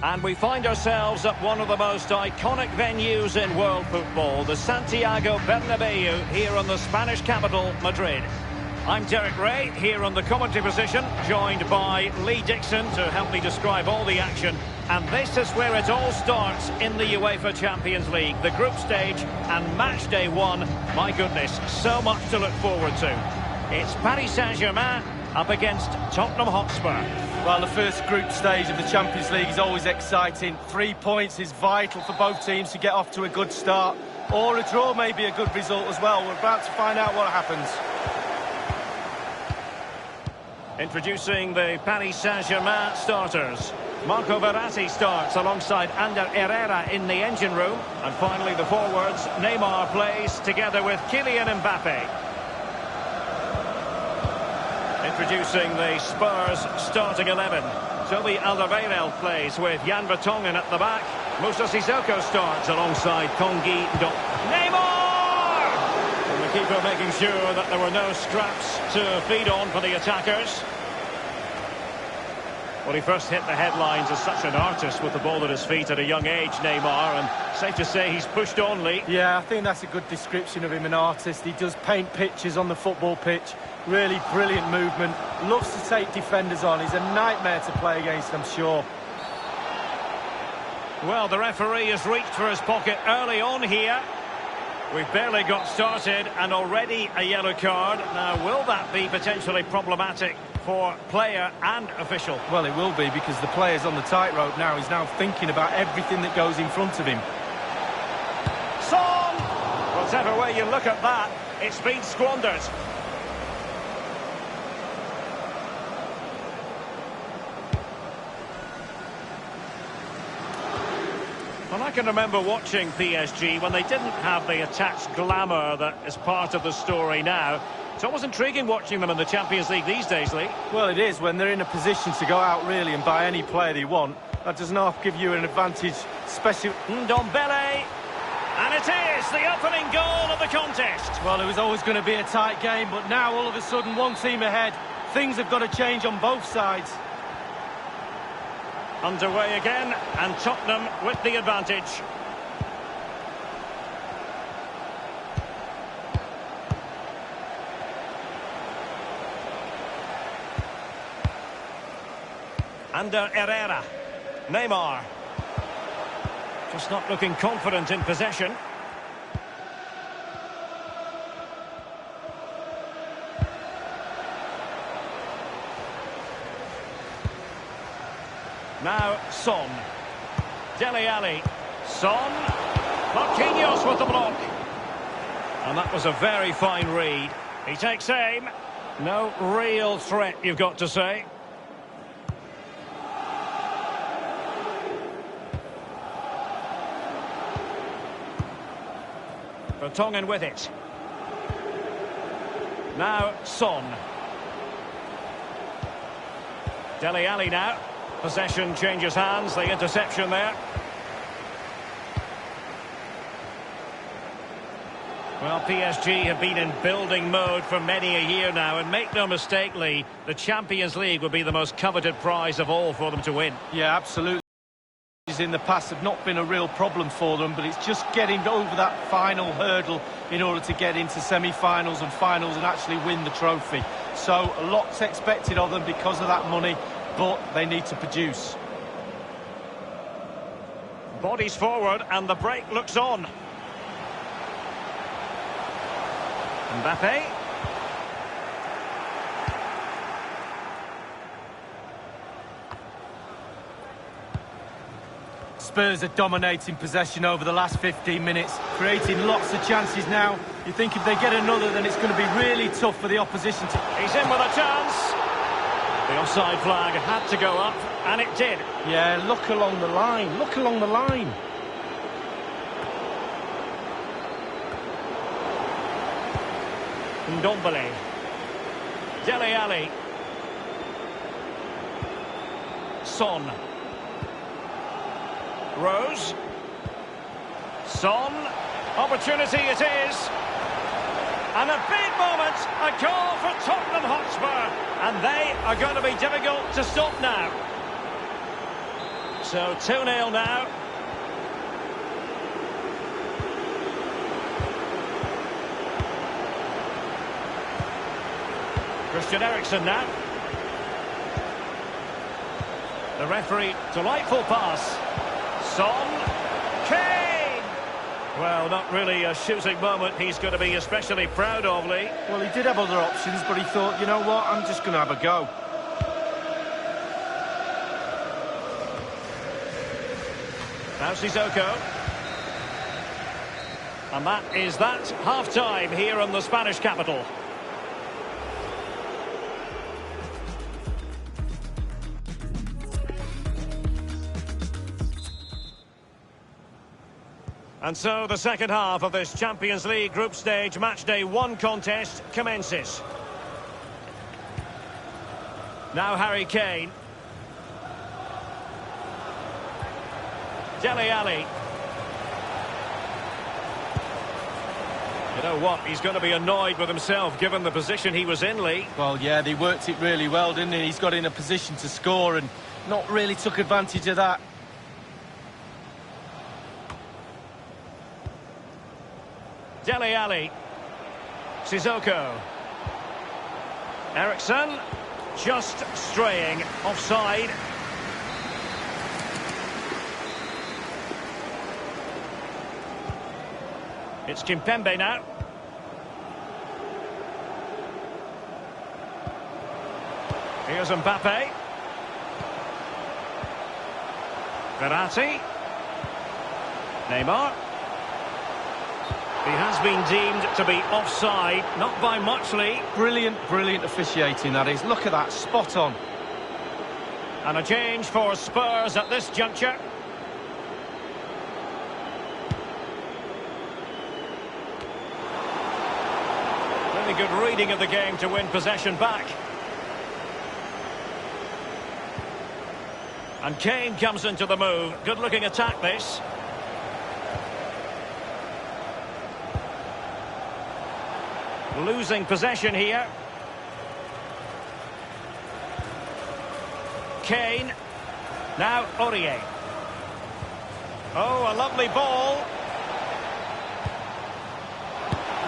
And we find ourselves at one of the most iconic venues in world football, the Santiago Bernabeu, here in the Spanish capital, Madrid. I'm Derek Ray, here on the commentary position, joined by Lee Dixon to help me describe all the action. And this is where it all starts in the UEFA Champions League, the group stage and match day one. My goodness, so much to look forward to. It's Paris Saint-Germain up against Tottenham Hotspur. Well, the first group stage of the Champions League is always exciting. 3 points is vital for both teams to get off to a good start. Or a draw may be a good result as well. We're about to find out what happens. Introducing the Paris Saint-Germain starters. Marco Verratti starts alongside Ander Herrera in the engine room. And finally the forwards, Neymar plays together with Kylian Mbappe. Introducing the Spurs starting 11. Toby Alderweireld plays with Jan Vertonghen at the back. Moussa Sissoko starts alongside Tanguy Ndombele. Neymar! And the keeper making sure that there were no scraps to feed on for the attackers. Well, he first hit the headlines as such an artist with the ball at his feet at a young age, Neymar, and safe to say he's pushed on, Lee. Yeah, I think that's a good description of him, an artist. He does paint pictures on the football pitch. Really brilliant movement. Loves to take defenders on. He's a nightmare to play against, I'm sure. Well, the referee has reached for his pocket early on here. We've barely got started and already a yellow card. Now, will that be potentially problematic for player and official? Well, it will be, because the player's on the tightrope now. He's now thinking about everything that goes in front of him. Son! Whatever way you look at that, it's been squandered. Well, I can remember watching PSG when they didn't have the attached glamour that is part of the story now. It's always intriguing watching them in the Champions League these days, Lee. Well, it is, when they're in a position to go out really and buy any player they want. That does not give you an advantage, especially... Ndombele, and it is the opening goal of the contest. Well, it was always going to be a tight game, but now all of a sudden one team ahead. Things have got to change on both sides. Underway again, and Tottenham with the advantage. Ander Herrera. Neymar. Just not looking confident in possession. Now, Son. Dele Alli. Son. Marquinhos with the block. And that was a very fine read. He takes aim. No real threat, you've got to say. Vertonghen with it. Now, Son. Dele Alli now. Possession changes hands, the interception there. Well, PSG have been in building mode for many a year now, and make no mistake, Lee, the Champions League would be the most coveted prize of all for them to win. Yeah, absolutely. In the past have not been a real problem for them, but it's just getting over that final hurdle in order to get into semi-finals and finals and actually win the trophy. So, a lot's expected of them because of that money, but they need to produce. Bodies forward and the break looks on. Mbappe. Spurs are dominating possession over the last 15 minutes, creating lots of chances now. You think if they get another, then it's going to be really tough for the opposition to... He's in with a chance. The offside flag had to go up, and it did. Yeah, look along the line. Look along the line. Ndombele. Dele Alli. Son. Rose. Son. Opportunity it is. And a big moment, a goal for Tottenham Hotspur. And they are going to be difficult to stop now. So 2-0 now. Christian Eriksen now. The referee, delightful pass. Son. Kane! Well, not really a shooting moment he's going to be especially proud of, Lee. Well, he did have other options, but he thought, you know what, I'm just going to have a go. Now Sissoko. And that is that. Half-time here in the Spanish capital. And so the second half of this Champions League group stage matchday 1 contest commences. Now Harry Kane. Dele Alli. You know what? He's going to be annoyed with himself given the position he was in, Lee. Well, yeah, they worked it really well, didn't he? He's got in a position to score and not really took advantage of that. Dele Alli. Sissoko. Eriksen. Just straying offside. It's Kimpembe now. Here's Mbappe. Verratti. Neymar. He has been deemed to be offside, not by much, Lee. Brilliant, brilliant officiating, that is. Look at that, spot on. And a change for Spurs at this juncture. Really good reading of the game to win possession back. And Kane comes into the move. Good-looking attack, this. Losing possession here. Kane. Now Aurier. Oh, a lovely ball.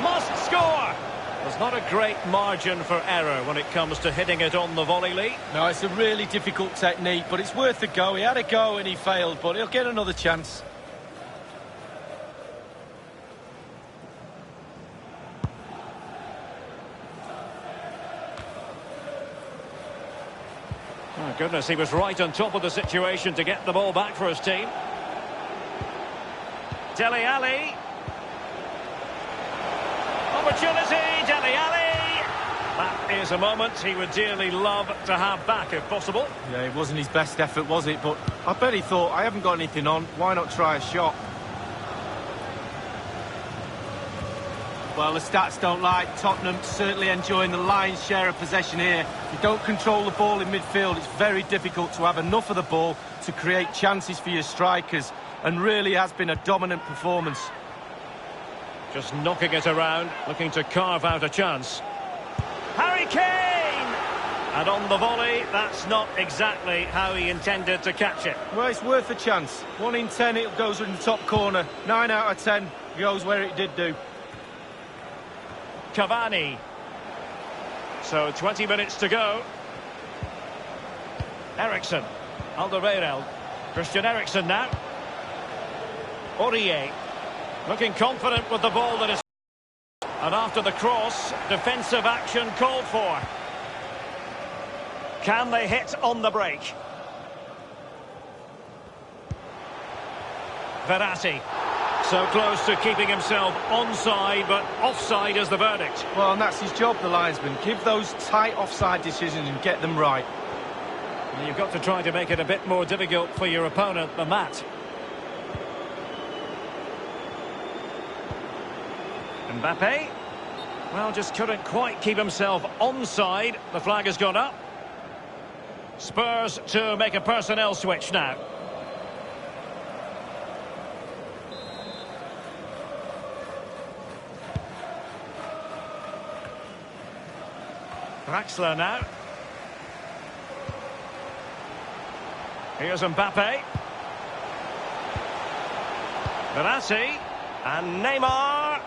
Must score. There's not a great margin for error when it comes to hitting it on the volley, Lee. No, it's a really difficult technique, but it's worth a go. He had a go and he failed, but he'll get another chance. Oh, goodness, he was right on top of the situation to get the ball back for his team. Dele Alli. Opportunity, Dele Alli. That is a moment he would dearly love to have back if possible. Yeah, it wasn't his best effort, was it? But I bet he thought, I haven't got anything on, why not try a shot? Well, the stats don't lie. Tottenham certainly enjoying the lion's share of possession here. If you don't control the ball in midfield, it's very difficult to have enough of the ball to create chances for your strikers, and really has been a dominant performance. Just knocking it around, looking to carve out a chance. Harry Kane! And on the volley, that's not exactly how he intended to catch it. Well, it's worth a chance. 1 in 10, it goes in the top corner. 9 out of 10 goes where it did do. Cavani. So 20 minutes to go. Eriksen. Alderweireld. Christian Eriksen now. Aurier. Looking confident with the ball that is... And after the cross, defensive action called for. Can they hit on the break? Verratti. So close to keeping himself onside, but offside is the verdict. Well, and that's his job, the linesman. Give those tight offside decisions and get them right. And you've got to try to make it a bit more difficult for your opponent than that. Mbappe. Well, just couldn't quite keep himself onside. The flag has gone up. Spurs to make a personnel switch now. Draxler now. Here's Mbappe. Verratti and Neymar.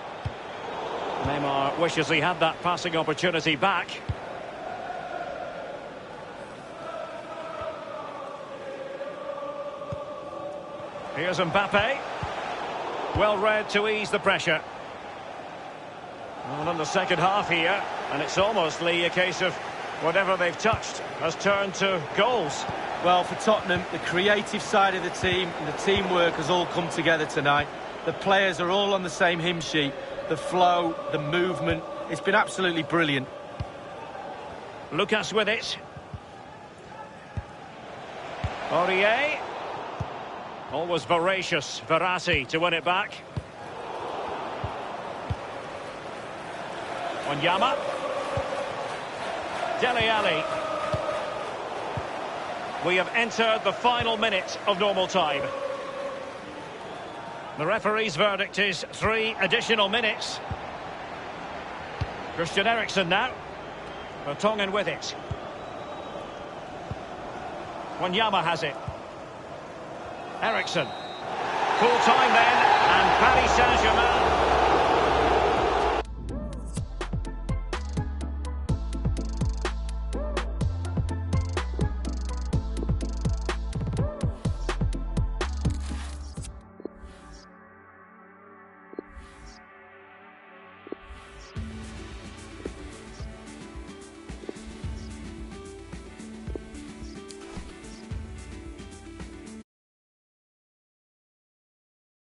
Neymar wishes he had that passing opportunity back. Here's Mbappe. Well read to ease the pressure. Well, in the second half here, and it's almost, Lee, a case of whatever they've touched has turned to goals. Well, for Tottenham, the creative side of the team and the teamwork has all come together tonight. The players are all on the same hymn sheet. The flow, the movement, it's been absolutely brilliant. Lucas with it. Aurier. Always voracious, Verratti to win it back. Wanyama. Dele Alli. We have entered the final minute of normal time. The referee's verdict is 3 additional minutes. Christian Eriksen now. Vertonghen with it. Wanyama has it. Eriksen. Full time then, and Paris Saint-Germain.